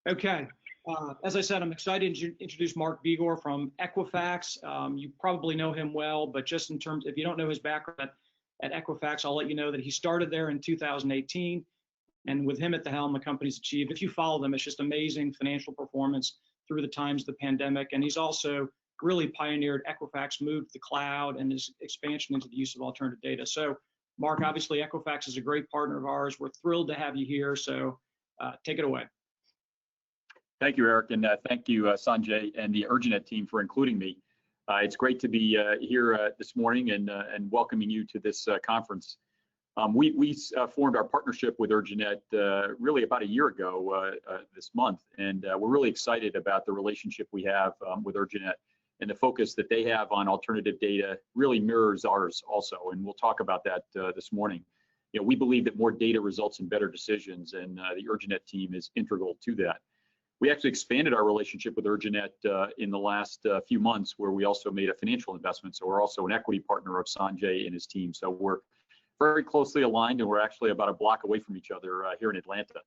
Okay. As I said, I'm excited to introduce Mark Begor from Equifax. You probably know him well, but just in terms, if you don't know his background at Equifax, I'll let you know that he started there in 2018. And with him at the helm, the company's achieved, if you follow them, it's just amazing financial performance through the times of the pandemic. And he's also really pioneered Equifax move to the cloud and his expansion into the use of alternative data. So, Mark, obviously, Equifax is a great partner of ours. We're thrilled to have you here. So take it away. Thank you, Eric, and thank you, Sanjay, and the Urginet team for including me. It's great to be here this morning and welcoming you to this conference. We formed our partnership with Urginet really about a year ago this month, and we're really excited about the relationship we have with Urginet, and the focus that they have on alternative data really mirrors ours also, and we'll talk about that this morning. You know, we believe that more data results in better decisions, and the Urginet team is integral to that. We actually expanded our relationship with Urginet in the last few months, where we also made a financial investment. So we're also an equity partner of Sanjay and his team. So we're very closely aligned, and we're actually about a block away from each other here in Atlanta.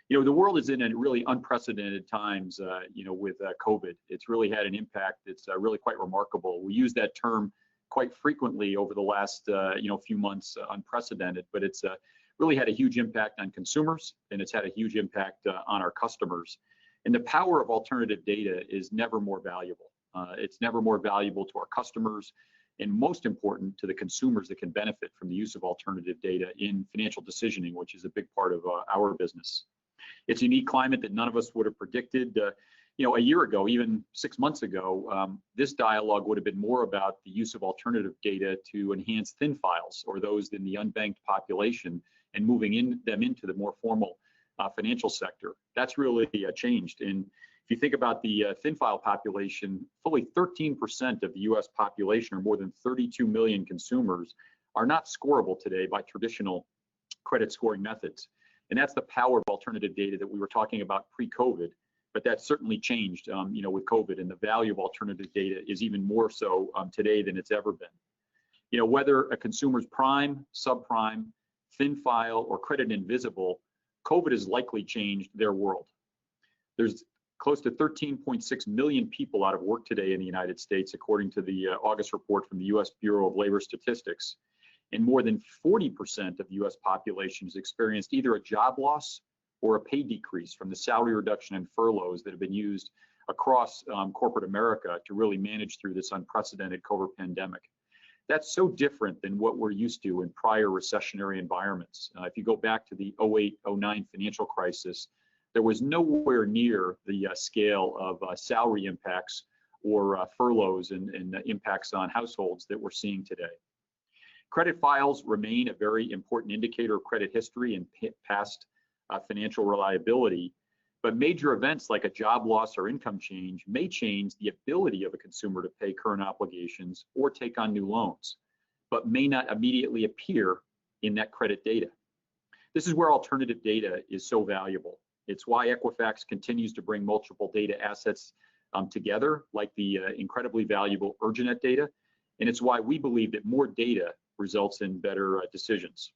You know, the world is in a really unprecedented times, you know, with COVID. It's really had an impact that's really quite remarkable. We use that term quite frequently over the last, you know, few months, unprecedented, but it's really had a huge impact on consumers, and it's had a huge impact on our customers. And the power of alternative data is never more valuable. It's never more valuable to our customers, and most important, to the consumers that can benefit from the use of alternative data in financial decisioning, which is a big part of our business. It's a unique climate that none of us would have predicted. You know, a year ago, even 6 months ago, this dialogue would have been more about the use of alternative data to enhance thin files, or those in the unbanked population, and moving them into the more formal financial sector. That's really changed. And if you think about the thin file population, fully 13% of the US population, or more than 32 million consumers, are not scorable today by traditional credit scoring methods. And that's the power of alternative data that we were talking about pre-COVID, but that's certainly changed, you know, with COVID, and the value of alternative data is even more so today than it's ever been. You know, whether a consumer's prime, subprime, thin file, or credit invisible, COVID has likely changed their world. There's close to 13.6 million people out of work today in the United States, according to the August report from the US Bureau of Labor Statistics. And more than 40% of the US population has experienced either a job loss or a pay decrease from the salary reduction and furloughs that have been used across corporate America to really manage through this unprecedented COVID pandemic. That's so different than what we're used to in prior recessionary environments. If you go back to the 08-09 financial crisis, there was nowhere near the scale of salary impacts or furloughs and impacts on households that we're seeing today. Credit files remain a very important indicator of credit history and past financial reliability, but major events like a job loss or income change may change the ability of a consumer to pay current obligations or take on new loans, but may not immediately appear in that credit data. This is where alternative data is so valuable. It's why Equifax continues to bring multiple data assets together, like the incredibly valuable Urginet data, and it's why we believe that more data results in better decisions.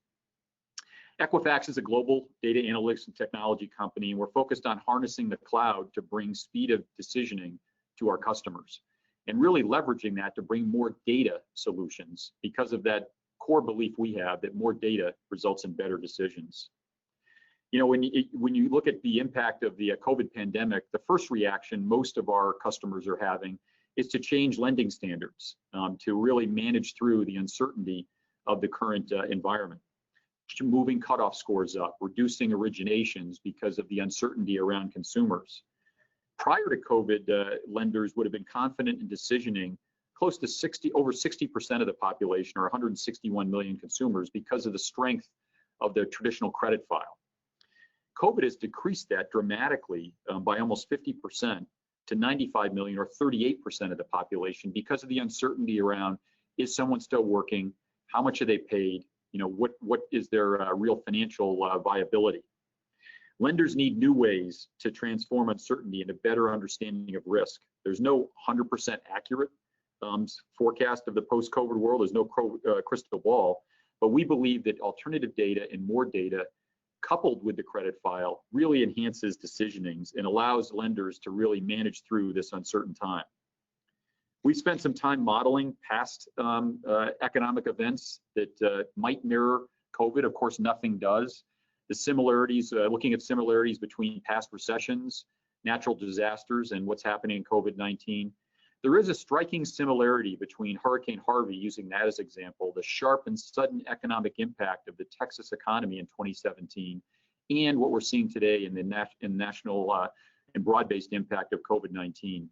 Equifax is a global data analytics and technology company, and we're focused on harnessing the cloud to bring speed of decisioning to our customers, and really leveraging that to bring more data solutions, because of that core belief we have that more data results in better decisions. You know, when you look at the impact of the COVID pandemic, the first reaction most of our customers are having is to change lending standards to really manage through the uncertainty of the current environment. Moving cutoff scores up, reducing originations because of the uncertainty around consumers. Prior to COVID, lenders would have been confident in decisioning close to over 60% of the population, or 161 million consumers, because of the strength of their traditional credit file. COVID has decreased that dramatically by almost 50% to 95 million, or 38% of the population, because of the uncertainty around, is someone still working? How much are they paid? You know, what is their real financial viability? Lenders need new ways to transform uncertainty into better understanding of risk. There's no 100% accurate forecast of the post-COVID world. There's no crystal ball, but we believe that alternative data and more data coupled with the credit file, really enhances decisionings and allows lenders to really manage through this uncertain time. We spent some time modeling past economic events that might mirror COVID. Of course, nothing does. The similarities, looking at similarities between past recessions, natural disasters, and what's happening in COVID-19. There is a striking similarity between Hurricane Harvey, using that as example, the sharp and sudden economic impact of the Texas economy in 2017, and what we're seeing today in the national and broad-based impact of COVID-19.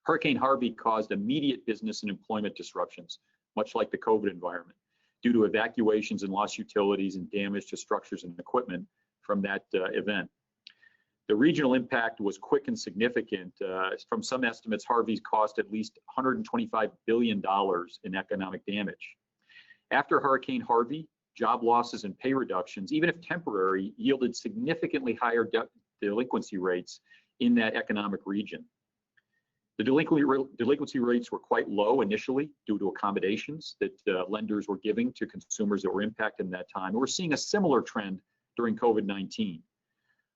Hurricane Harvey caused immediate business and employment disruptions, much like the COVID environment, due to evacuations and lost utilities and damage to structures and equipment from that event. The regional impact was quick and significant. From some estimates, Harvey's cost at least $125 billion in economic damage. After Hurricane Harvey, job losses and pay reductions, even if temporary, yielded significantly higher delinquency rates in that economic region. The delinquency rates were quite low initially due to accommodations that lenders were giving to consumers that were impacted in that time. We're seeing a similar trend during COVID-19.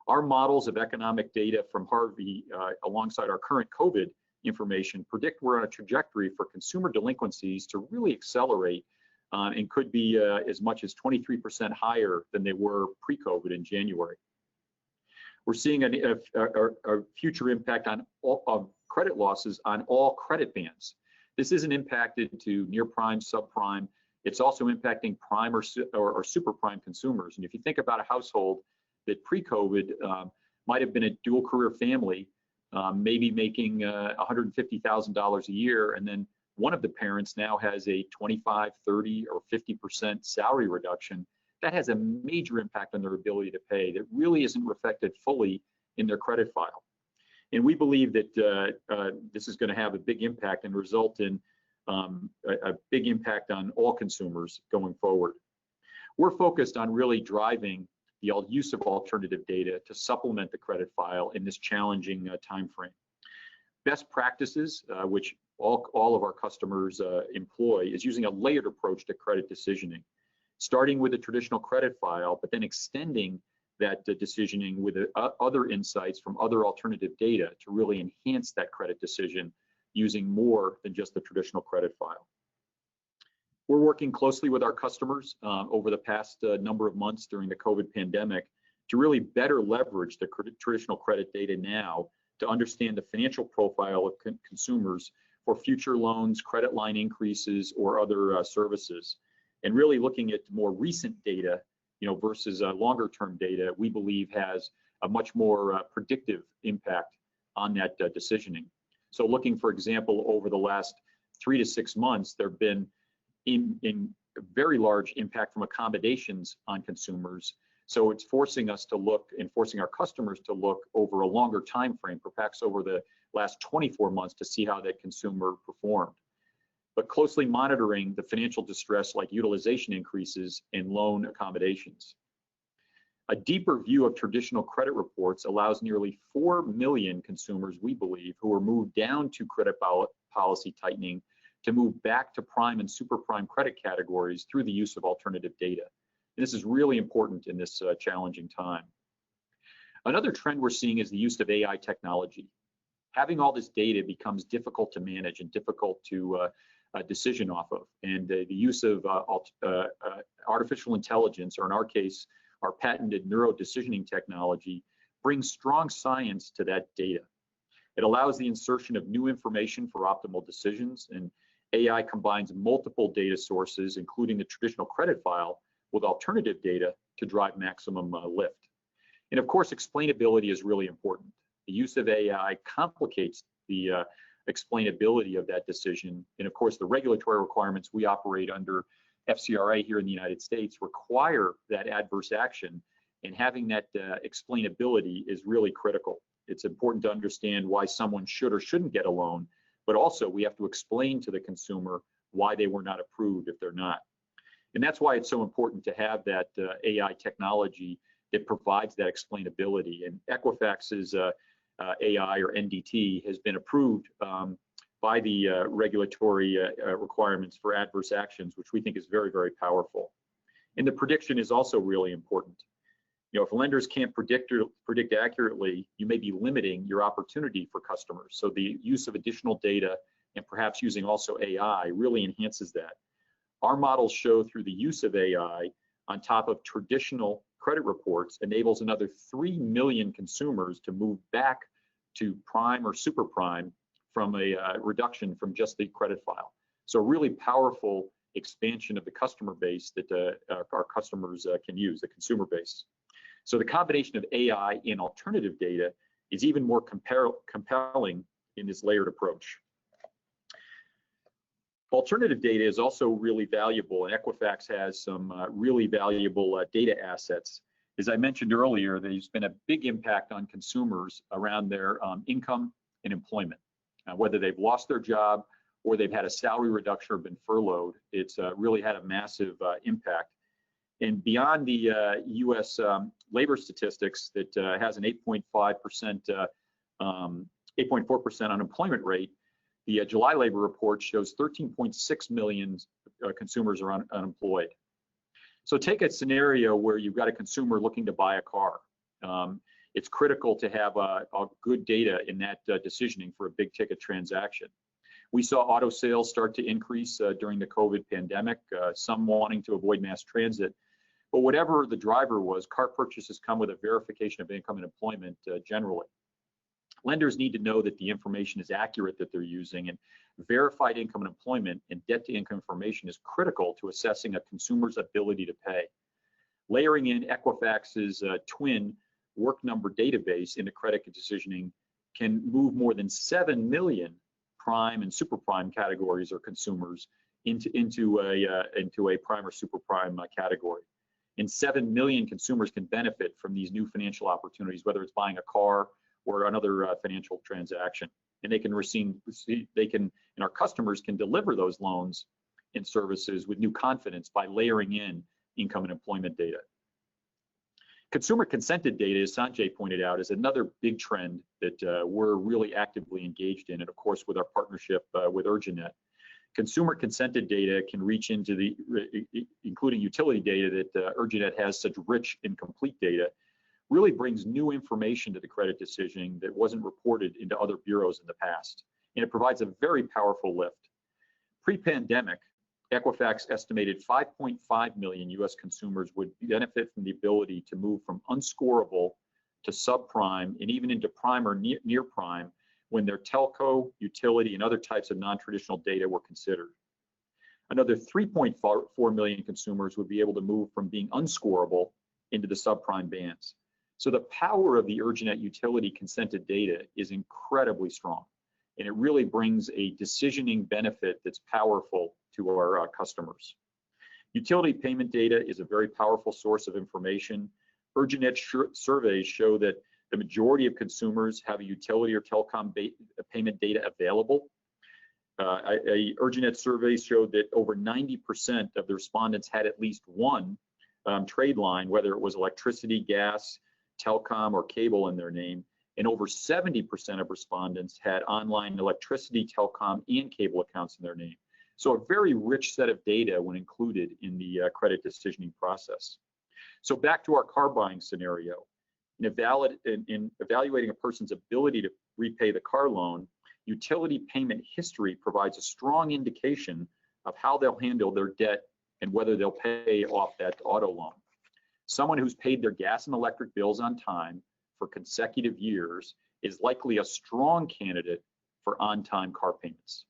Our models of economic data from Harvey, alongside our current COVID information, predict we're on a trajectory for consumer delinquencies to really accelerate and could be as much as 23% higher than they were pre-COVID in January. We're seeing a future impact on credit losses on all credit bands. This isn't impacted to near prime, subprime. It's also impacting prime or super prime consumers. And if you think about a household that pre-COVID might have been a dual career family, maybe making $150,000 a year, and then one of the parents now has a 25, 30, or 50% salary reduction, that has a major impact on their ability to pay that really isn't reflected fully in their credit file. And we believe that this is going to have a big impact and result in a big impact on all consumers going forward. We're focused on really driving the use of alternative data to supplement the credit file in this challenging time frame. Best practices, which all of our customers employ, is using a layered approach to credit decisioning, starting with a traditional credit file, but then extending that decisioning with other insights from other alternative data to really enhance that credit decision using more than just the traditional credit file. We're working closely with our customers over the past number of months during the COVID pandemic to really better leverage the traditional credit data now to understand the financial profile of consumers for future loans, credit line increases, or other services. And really looking at more recent data, versus longer term data, we believe has a much more predictive impact on that decisioning. So looking, for example, over the last 3 to 6 months, there have been in very large impact from accommodations on consumers. So it's forcing us to look and forcing our customers to look over a longer time frame, perhaps over the last 24 months, to see how that consumer performed. But closely monitoring the financial distress like utilization increases and loan accommodations. A deeper view of traditional credit reports allows nearly 4 million consumers, we believe, who are moved down to credit policy tightening to move back to prime and super prime credit categories through the use of alternative data. And this is really important in this challenging time. Another trend we're seeing is the use of AI technology. Having all this data becomes difficult to manage and difficult to decision off of. And the use of artificial intelligence, or in our case, our patented neuro decisioning technology, brings strong science to that data. It allows the insertion of new information for optimal decisions, and AI combines multiple data sources, including the traditional credit file, with alternative data to drive maximum lift. And of course, explainability is really important. The use of AI complicates the explainability of that decision. And of course, the regulatory requirements we operate under, FCRA here in the United States, require that adverse action, and having that explainability is really critical. It's important to understand why someone should or shouldn't get a loan, but also we have to explain to the consumer why they were not approved if they're not. And that's why it's so important to have that AI technology that provides that explainability. And Equifax's AI, or NDT, has been approved by the regulatory requirements for adverse actions, which we think is very, very powerful. And the prediction is also really important. If lenders can't predict accurately, you may be limiting your opportunity for customers. So the use of additional data and perhaps using also AI really enhances that. Our models show through the use of AI on top of traditional credit reports enables another 3 million consumers to move back to prime or super prime from a reduction from just the credit file. So really powerful expansion of the customer base that our customers can use, the consumer base. So the combination of AI and alternative data is even more compelling in this layered approach. Alternative data is also really valuable, and Equifax has some really valuable data assets. As I mentioned earlier, there's been a big impact on consumers around their income and employment. Whether they've lost their job or they've had a salary reduction or been furloughed, it's really had a massive impact. And beyond the U.S. labor statistics that has an 8.4% unemployment rate, the July labor report shows 13.6 million consumers are unemployed. So take a scenario where you've got a consumer looking to buy a car. It's critical to have a good data in that decisioning for a big ticket transaction. We saw auto sales start to increase during the COVID pandemic, some wanting to avoid mass transit. But whatever the driver was, car purchases come with a verification of income and employment generally. Lenders need to know that the information is accurate that they're using, and verified income and employment and debt to income information is critical to assessing a consumer's ability to pay. Layering in Equifax's twin work number database into credit decisioning can move more than 7 million prime and super prime categories or consumers into a prime or super prime category. And 7 million consumers can benefit from these new financial opportunities, whether it's buying a car or another financial transaction. And and our customers can deliver those loans and services with new confidence by layering in income and employment data. Consumer consented data, as Sanjay pointed out, is another big trend that we're really actively engaged in, and of course with our partnership with Urjanet. Consumer consented data can reach into including utility data that Urjanet has such rich and complete data, really brings new information to the credit decisioning that wasn't reported into other bureaus in the past. And it provides a very powerful lift. Pre-pandemic, Equifax estimated 5.5 million US consumers would benefit from the ability to move from unscorable to subprime and even into prime or near prime when their telco, utility, and other types of non-traditional data were considered. Another 3.4 million consumers would be able to move from being unscorable into the subprime bands. So the power of the Urjanet utility consented data is incredibly strong, and it really brings a decisioning benefit that's powerful to our customers. Utility payment data is a very powerful source of information. Urjanet surveys show that the majority of consumers have a utility or telecom payment data available. A Urjanet survey showed that over 90% of the respondents had at least one trade line, whether it was electricity, gas, telecom, or cable in their name, and over 70% of respondents had online electricity, telecom, and cable accounts in their name. So a very rich set of data when included in the credit decisioning process. So back to our car buying scenario. In evaluating a person's ability to repay the car loan, utility payment history provides a strong indication of how they'll handle their debt and whether they'll pay off that auto loan. Someone who's paid their gas and electric bills on time for consecutive years is likely a strong candidate for on-time car payments.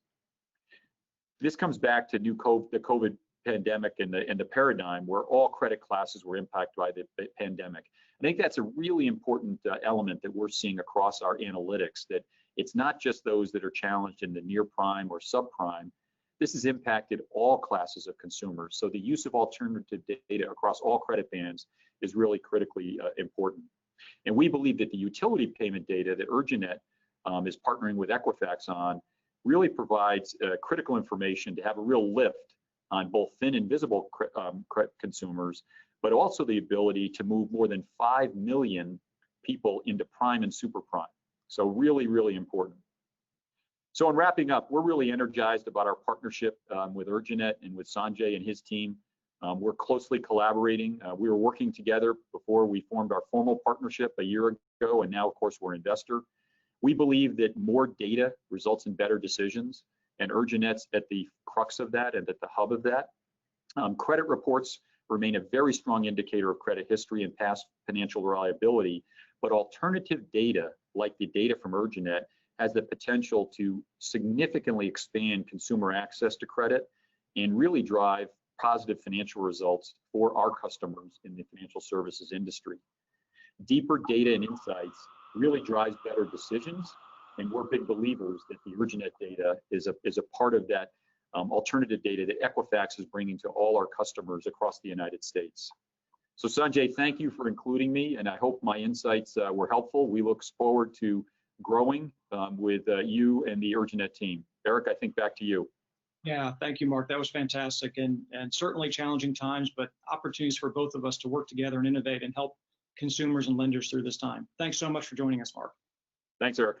This comes back to the COVID pandemic and the paradigm where all credit classes were impacted by the pandemic. I think that's a really important element that we're seeing across our analytics, that it's not just those that are challenged in the near prime or subprime. This has impacted all classes of consumers. So the use of alternative data across all credit bands is really critically important. And we believe that the utility payment data that Urjanet is partnering with Equifax on really provides critical information to have a real lift on both thin and visible consumers, but also the ability to move more than 5 million people into prime and super prime. So really, really important. So in wrapping up, we're really energized about our partnership with Urjanet and with Sanjay and his team. We're closely collaborating. We were working together before we formed our formal partnership a year ago, and now, of course, we're an investor. We believe that more data results in better decisions, and UrgentNet's at the crux of that and at the hub of that. Credit reports remain a very strong indicator of credit history and past financial reliability, but alternative data, like the data from UrgentNet, has the potential to significantly expand consumer access to credit and really drive positive financial results for our customers in the financial services industry. Deeper data and insights really drives better decisions, and we're big believers that the UrgentNet data is a part of that alternative data that Equifax is bringing to all our customers across the United States. So Sanjay, thank you for including me, and I hope my insights were helpful. We look forward to growing with you and the UrgentNet team. Eric, I think back to you. Yeah, thank you, Mark. That was fantastic, and certainly challenging times, but opportunities for both of us to work together and innovate and help consumers and lenders through this time. Thanks so much for joining us, Mark. Thanks, Eric.